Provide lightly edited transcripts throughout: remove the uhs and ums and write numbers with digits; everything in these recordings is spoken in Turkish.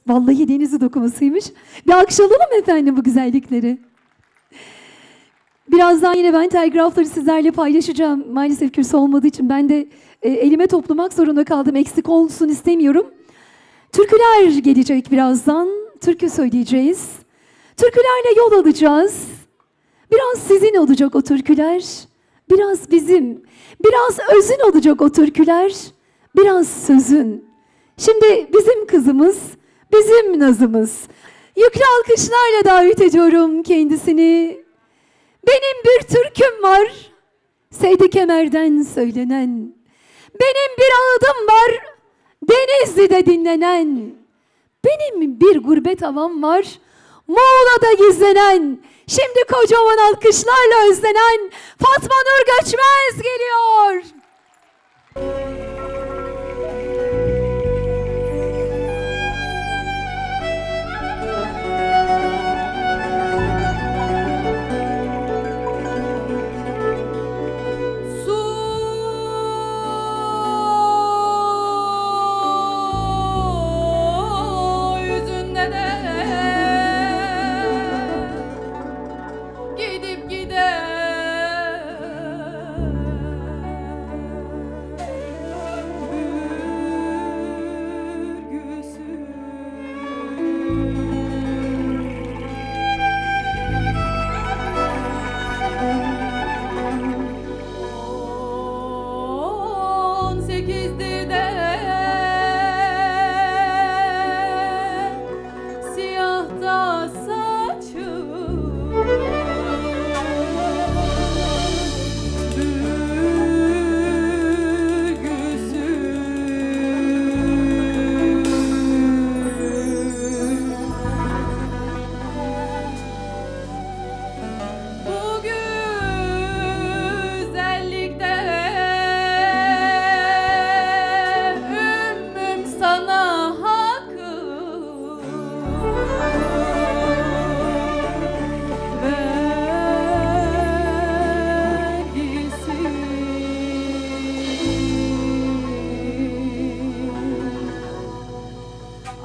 Vallahi deniz dokumasıymış. Bir alkış alalım efendim bu güzellikleri. Birazdan yine ben telgrafları sizlerle paylaşacağım. Maalesef kürsü olmadığı için ben de elime toplamak zorunda kaldım. Eksik olsun istemiyorum. Türküler gelecek birazdan. Türkü söyleyeceğiz. Türkülerle yol alacağız. Biraz sizin olacak o türküler. Biraz bizim. Biraz özün olacak o türküler. Biraz sözün. Şimdi bizim kızımız, bizim nazımız. Yüklü alkışlarla davet ediyorum kendisini. Benim bir türküm var, Seydi Kemer'den söylenen. Benim bir ağıdım var, Denizli'de dinlenen. Benim bir gurbet havam var, Muğla'da gizlenen. Şimdi kocaman alkışlarla özlenen Fatma Nur Göçmez geliyor.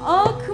Ak